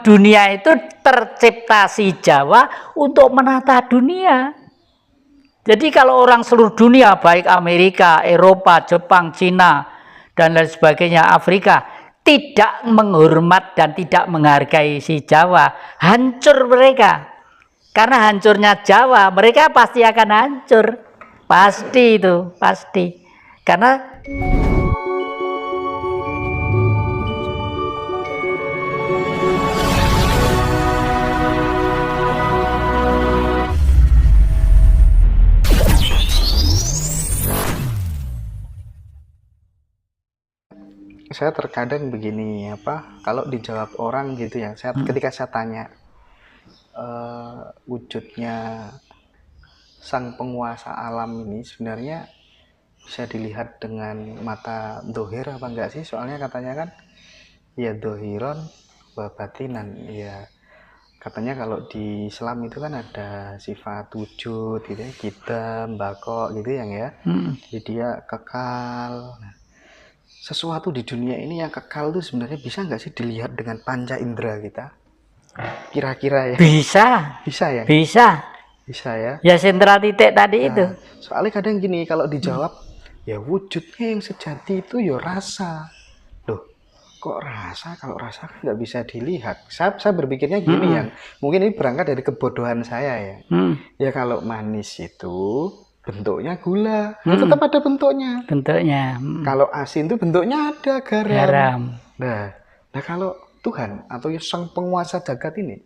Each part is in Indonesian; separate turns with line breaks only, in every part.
Dunia itu tercipta si Jawa untuk menata dunia. Jadi kalau orang seluruh dunia, baik Amerika, Eropa, Jepang, Cina, dan lain sebagainya, Afrika, tidak menghormat dan tidak menghargai si Jawa, hancur mereka. Karena hancurnya Jawa, mereka pasti akan hancur. Pasti itu, pasti. Karena
saya terkadang begini, kalau dijawab orang gitu ya, ketika saya tanya wujudnya sang penguasa alam ini sebenarnya bisa dilihat dengan mata dohir apa enggak sih? Soalnya katanya kan ya dohiron wa batinan, ya katanya kalau di Islam itu kan ada sifat wujud gitu ya, qidam, baqo gitu ya. Jadi dia kekal. Nah, sesuatu di dunia ini yang kekal itu sebenarnya bisa nggak sih dilihat dengan panca indera kita? Kira-kira ya. Bisa ya? Bisa ya.
Ya sentra titik tadi itu.
Soalnya kadang gini, kalau dijawab ya wujudnya yang sejati itu ya rasa. Loh, kok rasa? Kalau rasa kan nggak bisa dilihat. Saya berpikirnya gini ya, mungkin ini berangkat dari kebodohan saya ya. Ya kalau manis itu bentuknya gula, tetap ada bentuknya. Kalau asin itu bentuknya ada garam. Nah kalau Tuhan atau sang penguasa jagat ini,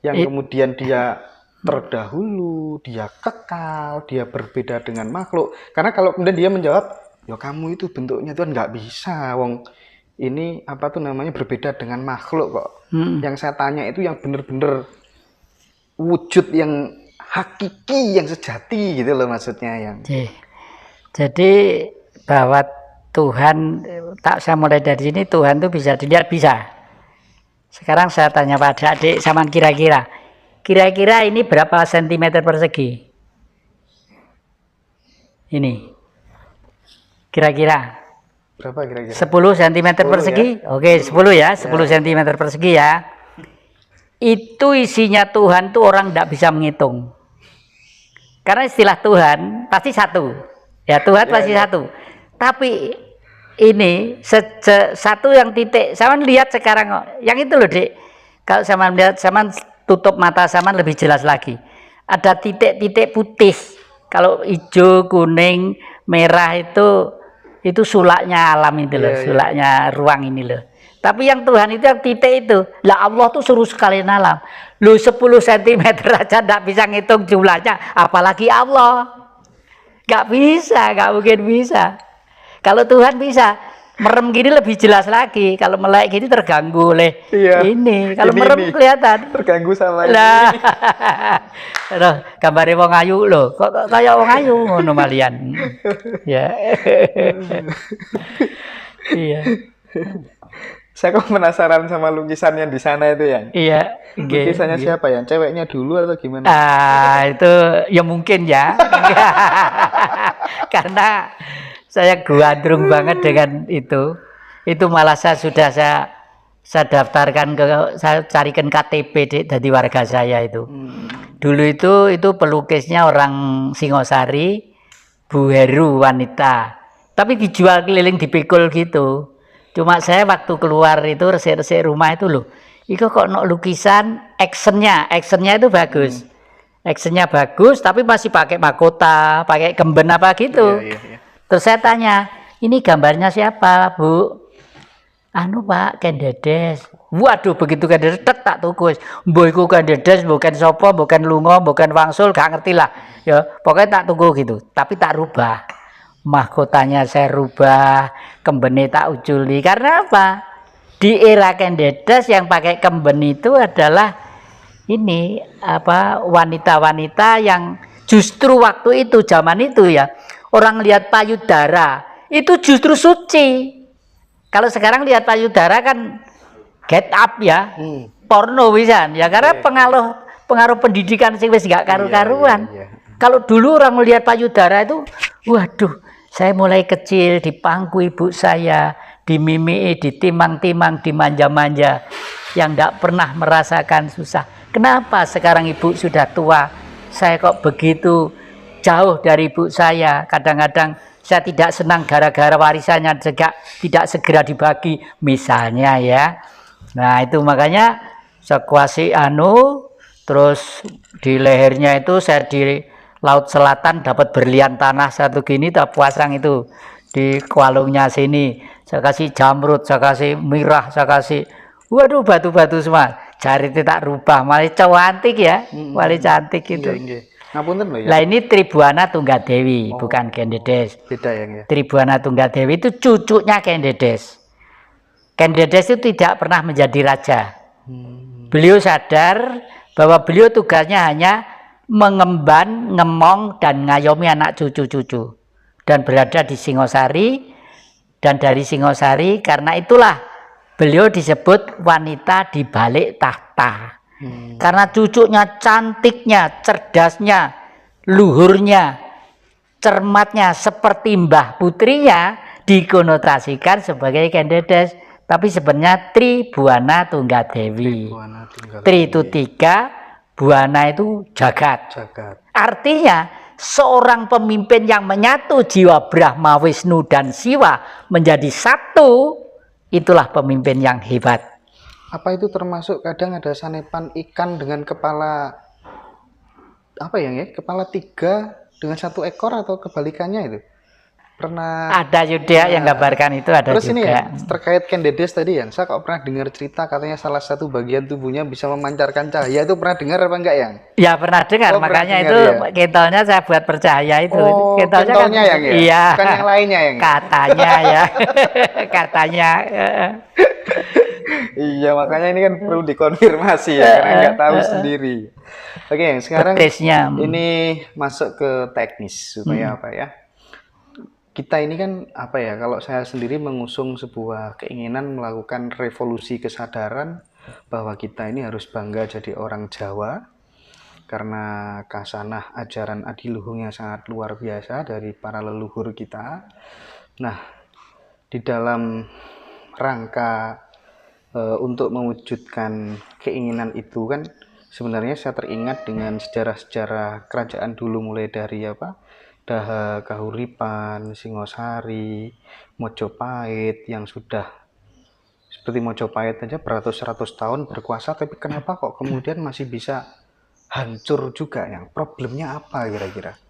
yang kemudian dia terdahulu, dia kekal, dia berbeda dengan makhluk. Karena kalau kemudian dia menjawab, ya kamu itu bentuknya Tuhan, nggak bisa, wong ini berbeda dengan makhluk kok. Yang saya tanya itu yang benar-benar wujud yang hakiki, yang sejati gitu loh maksudnya yang.
Jadi bahwa Tuhan, saya mulai dari sini, Tuhan itu bisa dilihat, bisa. Sekarang saya tanya pada adik sama kira-kira ini berapa sentimeter persegi? Ini kira-kira
berapa kira-kira?
10 cm persegi ya? Oke, 10 ya, 10 cm persegi ya. Itu isinya Tuhan tuh orang tidak bisa menghitung. Karena istilah Tuhan pasti satu. Ya Tuhan pasti satu. Tapi ini satu yang titik. Sama lihat sekarang yang itu loh, Dek. Kalau sama lihat, sama tutup mata sama lebih jelas lagi. Ada titik-titik putih. Kalau hijau, kuning, merah itu sulaknya alam itu loh, sulaknya ruang ini loh. Tapi yang Tuhan itu yang titik itu. Lah Allah tuh suruh sekalian alam. Lu 10 cm aja enggak bisa ngitung jumlahnya, apalagi Allah. Enggak bisa, enggak mungkin bisa. Kalau Tuhan bisa, merem gini lebih jelas lagi. Kalau melek gini terganggu oleh ini. Kalau merem kelihatan.
Terganggu sama
lah. Loh, gambarnya wong ayu loh. Kok kayak wong ayu ngono malian. Ya. Iya.
Saya kok penasaran sama lukisannya di sana itu ya.
Iya.
Lukisannya siapa ya? Ceweknya dulu atau gimana?
Itu ya mungkin ya. Karena saya gandrung banget dengan itu malah saya daftarkan saya carikan KTP dari warga saya itu. Dulu itu pelukisnya orang Singosari, Bu Heru wanita, tapi dijual keliling dipikul gitu. Cuma saya waktu keluar itu resik-resik rumah itu loh, itu kok lukisan actionnya itu bagus. Actionnya bagus tapi masih pakai mahkota, pakai kemben apa gitu. Terus saya tanya, ini gambarnya siapa, Bu? Anu Pak, Ken Dedes. Waduh, begitu Ken Dedes tak tukus. Mbok iku Ken Dedes, bukan sopo, bukan lungo, bukan wangsul, gak ngerti lah. Ya, pokoknya tak tunggu gitu. Tapi tak rubah. Mahkotanya saya rubah, kembeni tak uculi. Karena apa? Di era Ken Dedes yang pakai kemben itu adalah ini wanita-wanita yang justru waktu itu, zaman itu ya, orang lihat payudara itu justru suci. Kalau sekarang lihat payudara kan get up ya, porno bisa ya, karena pengaruh pendidikan sih wis gak karu-karuan. Kalau dulu orang melihat payudara itu, waduh, saya mulai kecil dipangku ibu saya, dimimii, ditimang-timang, dimanja-manja. yang tidak pernah merasakan susah. Kenapa sekarang ibu sudah tua, saya kok begitu jauh dari ibu saya? Kadang-kadang saya tidak senang gara-gara warisannya juga tidak segera dibagi, misalnya ya. Nah itu makanya sekuasi terus di lehernya itu saya di Laut Selatan dapat berlian tanah satu gini, tak pasang itu di kualungnya sini. Saya kasih jamrut, saya kasih mirah, saya kasih, waduh batu-batu semua. Jari itu tak rubah, malah cantik ya, malah cantik itu.
Ngapunten loh ya.
Lah ini Tribuana Tunggadewi, bukan Kendedes.
Beda ya.
Tribuana Tunggadewi itu cucunya Kendedes. Kendedes itu tidak pernah menjadi raja. Beliau sadar bahwa beliau tugasnya hanya mengemban, ngemong, dan ngayomi anak cucu-cucu. Dan berada di Singosari. Dan dari Singosari, karena itulah beliau disebut wanita di balik tahta. Karena cucunya cantiknya, cerdasnya, luhurnya, cermatnya seperti mbah putrinya dikonotasikan sebagai Kendedes. Tapi sebenarnya Tribuana Tunggadewi. Tri itu 3, Buana itu jagat. Artinya seorang pemimpin yang menyatu jiwa Brahma, Wisnu, dan Siwa menjadi satu, itulah pemimpin yang hebat.
Apa itu termasuk kadang ada sanepan ikan dengan kepala kepala 3 dengan 1 ekor atau kebalikannya itu? Pernah
ada juga yang gambarkan itu, ada
terus
juga.
Ini ya, terkait Kendedes tadi ya, saya kok pernah dengar cerita katanya salah satu bagian tubuhnya bisa memancarkan cahaya, itu pernah dengar apa enggak yang?
Ya pernah dengar, makanya itu ya? Kentolnya saya buat percaya itu.
Kentolnya kan, yang ya?
Iya.
Bukan yang lainnya yang?
Katanya ya, katanya.
Iya, makanya ini kan perlu dikonfirmasi ya, karena nggak tahu sendiri. Oke, sekarang ini masuk ke teknis supaya apa ya? Kita ini kan kalau saya sendiri mengusung sebuah keinginan melakukan revolusi kesadaran bahwa kita ini harus bangga jadi orang Jawa karena kasanah ajaran adiluhungnya sangat luar biasa dari para leluhur kita. Nah, di dalam rangka untuk mewujudkan keinginan itu kan sebenarnya saya teringat dengan sejarah-sejarah kerajaan dulu, mulai dari Daha, Kahuripan, Singosari, Mojopahit, yang sudah seperti Mojopahit aja beratus-ratus tahun berkuasa, tapi kenapa kok kemudian masih bisa hancur juga? Yang problemnya apa kira-kira?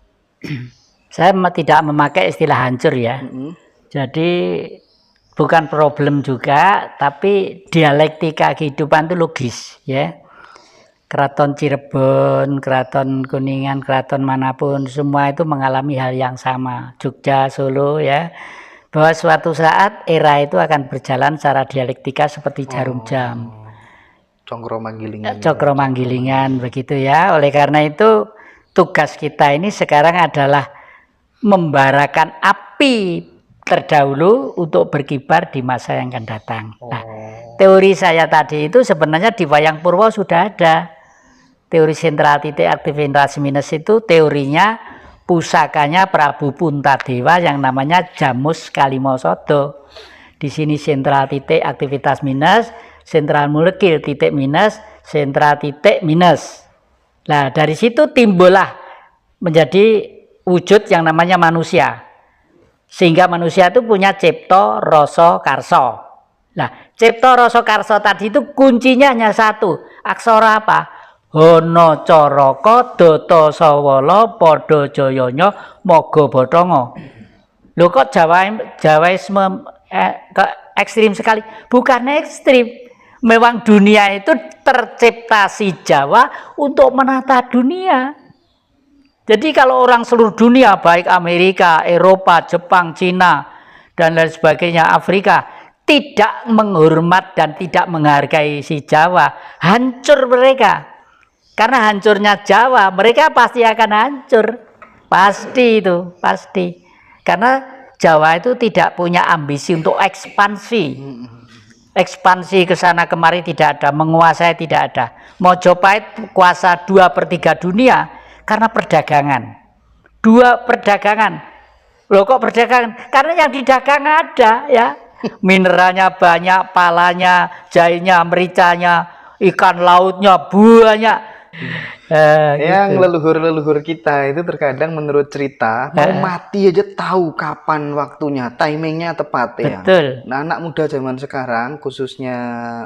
Saya tidak memakai istilah hancur ya. Jadi bukan problem juga, tapi dialektika kehidupan itu logis ya. Keraton Cirebon, Keraton Kuningan, Keraton manapun, semua itu mengalami hal yang sama. Jogja, Solo ya, bahwa suatu saat era itu akan berjalan secara dialektika seperti jarum jam. Cokro manggilingan begitu ya. Oleh karena itu tugas kita ini sekarang adalah membarakan api terdahulu untuk berkibar di masa yang akan datang. Nah, teori saya tadi itu sebenarnya di Wayang Purwo sudah ada. Teori sentral titik aktivitas minus itu teorinya pusakanya Prabu Puntadewa yang namanya Jamus Kalimosodo. Di sini sentral titik aktivitas minus, sentral molekul titik minus, sentral titik minus. Nah, dari situ timbullah menjadi wujud yang namanya manusia. Sehingga manusia itu punya cipta, rasa, karsa. Nah, cipta, rasa, karsa tadi itu kuncinya hanya satu. Aksara apa? Hono Coroko Doto Sawala Podo Joyonya Mogo Botongo. Loh kok Jawaisme ekstrim sekali? Bukan ekstrim. Memang dunia itu tercipta si Jawa untuk menata dunia. Jadi kalau orang seluruh dunia, baik Amerika, Eropa, Jepang, Cina, dan lain sebagainya, Afrika, tidak menghormat dan tidak menghargai si Jawa, hancur mereka. Karena hancurnya Jawa, mereka pasti akan hancur. Pasti itu, pasti. Karena Jawa itu tidak punya ambisi untuk ekspansi. Ekspansi ke sana kemari tidak ada, menguasai tidak ada. Mojopahit kuasa 2/3 dunia karena perdagangan. 2 perdagangan. Loh kok perdagangan? Karena yang didagang ada ya. mineralnya banyak, palanya, jahenya, mericanya, ikan lautnya banyak.
Yang
Gitu.
leluhur-leluhur kita itu terkadang menurut cerita mau mati aja tahu kapan waktunya, timingnya tepat ya.
Betul.
Nah, anak muda zaman sekarang, khususnya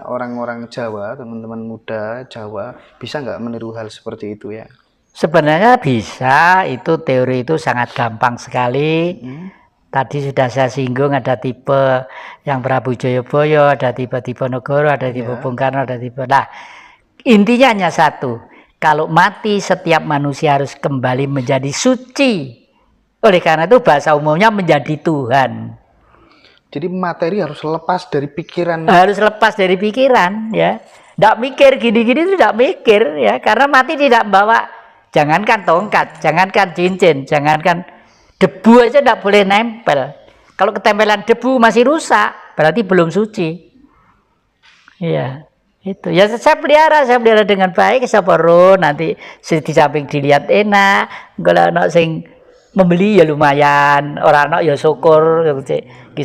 orang-orang Jawa, teman-teman muda Jawa, bisa nggak meniru hal seperti itu ya?
Sebenarnya bisa, itu teori itu sangat gampang sekali. Tadi sudah saya singgung ada tipe yang Prabu Joyoboyo, ada tipe-tipe Negoro, ada tipe Bung Karno, ada tipe. Nah, intinya hanya satu. Kalau mati setiap manusia harus kembali menjadi suci. Oleh karena itu bahasa umumnya menjadi Tuhan.
Jadi materi harus lepas dari pikiran.
Harus lepas dari pikiran ya. Tidak mikir gini-gini itu tidak mikir ya, karena mati tidak bawa. Jangankan tongkat, jangankan cincin, jangankan debu aja tidak boleh nempel. Kalau ketempelan debu masih rusak, berarti belum suci. Iya, itu. Ya saya pelihara dengan baik, saya perlu nanti di samping dilihat enak, kalau anak sing membeli ya lumayan, orang anak ya syukur,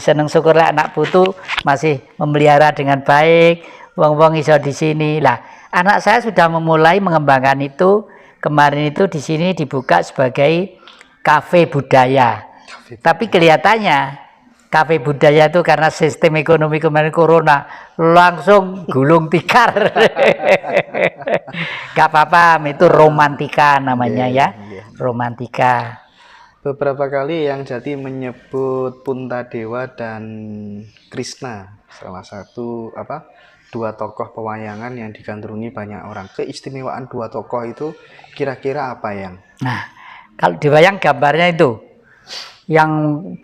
seneng syukur lah anak putu masih memelihara dengan baik, wong-wong iso di sini. Lah, anak saya sudah memulai mengembangkan itu. Kemarin itu di sini dibuka sebagai kafe budaya. Tapi kelihatannya kafe budaya itu karena sistem ekonomi kemarin corona langsung gulung tikar. Gak apa-apa, itu romantika namanya ya. Romantika.
Beberapa kali yang jadi menyebut Puntadewa dan Krishna, salah satu dua tokoh pewayangan yang digandrungi banyak orang. Keistimewaan dua tokoh itu kira-kira apa yang?
Nah, kalau diwayang gambarnya itu yang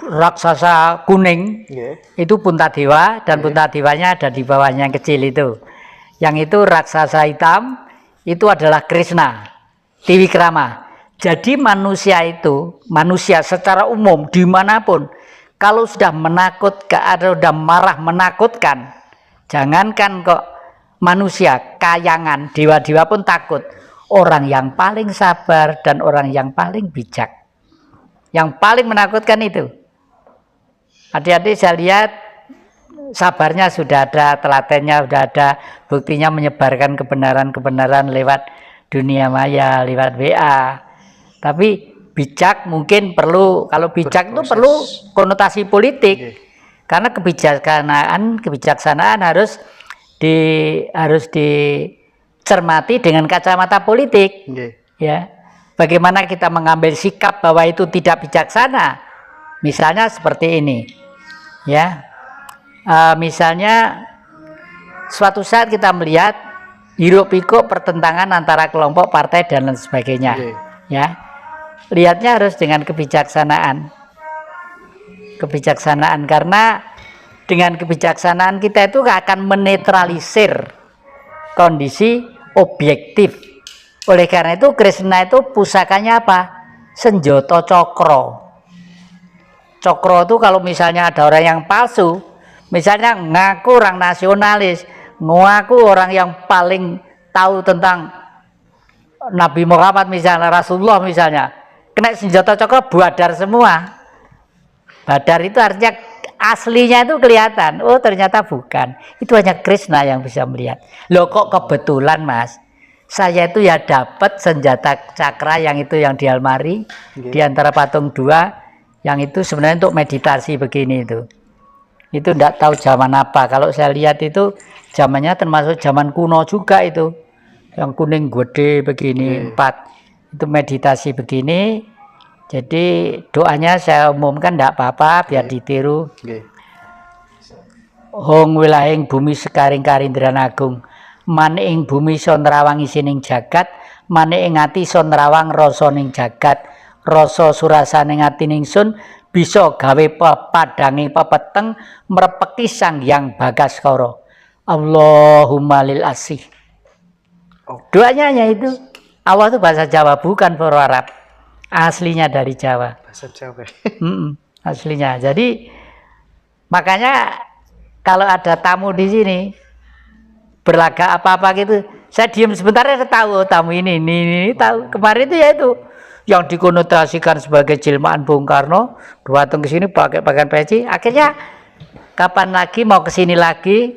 raksasa kuning itu Puntadewa, dan Puntadewanya ada di bawahnya yang kecil itu. Yang itu raksasa hitam itu adalah Krishna, Triwikrama. Jadi manusia itu, manusia secara umum dimanapun, kalau sudah menakutkan atau sudah marah menakutkan, jangankan kok manusia, kayangan, dewa-dewa pun takut. Orang yang paling sabar dan orang yang paling bijak, yang paling menakutkan itu. Adik-adik saya lihat sabarnya sudah ada, telatennya sudah ada, buktinya menyebarkan kebenaran-kebenaran lewat dunia maya, lewat WA. Tapi bijak mungkin perlu, kalau bijak itu perlu konotasi politik. Karena kebijaksanaan harus dicermati dengan kacamata politik. Ya. Bagaimana kita mengambil sikap bahwa itu tidak bijaksana? Misalnya seperti ini. Ya. Misalnya suatu saat kita melihat hiruk-pikuk pertentangan antara kelompok partai dan lain sebagainya. Ya. Lihatnya harus dengan kebijaksanaan. Kebijaksanaan, karena dengan kebijaksanaan kita itu akan menetralisir kondisi objektif. Oleh karena itu Krishna itu pusakanya apa? Senjata cokro. Cokro itu kalau misalnya ada orang yang palsu, misalnya ngaku orang nasionalis, ngaku orang yang paling tahu tentang Nabi Muhammad misalnya, Rasulullah misalnya, kena senjata cokro badar semua. Badar itu artinya aslinya itu kelihatan. Oh ternyata bukan. Itu hanya Krishna yang bisa melihat. Loh kok kebetulan mas, saya itu ya dapat senjata cakra yang itu yang di almari, di antara patung dua, yang itu sebenarnya untuk meditasi begini itu. Itu tidak tahu zaman apa. Kalau saya lihat itu zamannya termasuk zaman kuno juga itu. Yang kuning gede begini, 4. Itu meditasi begini. Jadi doanya saya umumkan tidak apa-apa biar ditiru. Hong wilahing bumi sekaring karindran agung, mane ing bumi son rawang isining jagat, mane ing ati son rawang rasa ning jagat, rasa surasaning ati ningsun bisa gawe pepadanging pepeteng mrepeki sang Hyang Bagaskara. Allahumma lil asih. Doanya hanya itu. Allah itu bahasa Jawa, bukan Poro Arab. Aslinya dari Jawa.
Bahasa Jawa.
Aslinya. Jadi makanya kalau ada tamu di sini berlagak apa-apa gitu, saya diam sebentar ya tahu tamu ini tahu. Kemarin itu ya itu yang dikonotasikan sebagai jelmaan Bung Karno, datang ke sini pakai pakaian peci, akhirnya kapan lagi mau kesini lagi,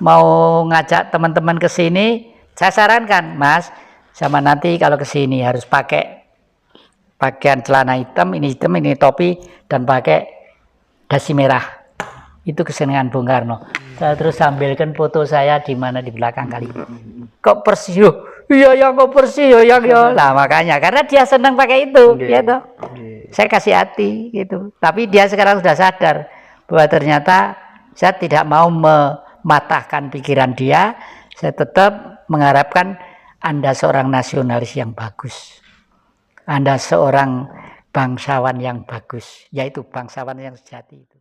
mau ngajak teman-teman ke sini, saya sarankan, Mas, sama nanti kalau ke sini harus pakai pakaian celana hitam, ini topi, dan pakai dasi merah. Itu kesenangan Bung Karno. Saya terus sambilkan foto saya di mana di belakang kali. Kok persis loh? Iya ya, kok persis ya ya. Nah makanya karena dia senang pakai itu, gitu. Saya kasih hati gitu. Tapi dia sekarang sudah sadar bahwa ternyata saya tidak mau mematahkan pikiran dia. Saya tetap mengharapkan Anda seorang nasionalis yang bagus. Anda seorang bangsawan yang bagus, yaitu bangsawan yang sejati.